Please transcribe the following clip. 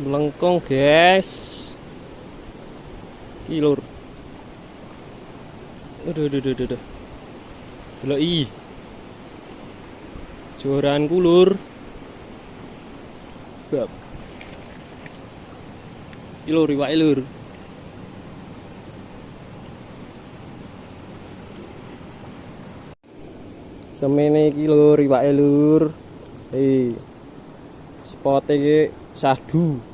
melengkung guys, kilur. Aduh. Delok joran kulur. Bab. Ilur iwak ilur. Semene iki lur iwak ilur. Spot iki sadu.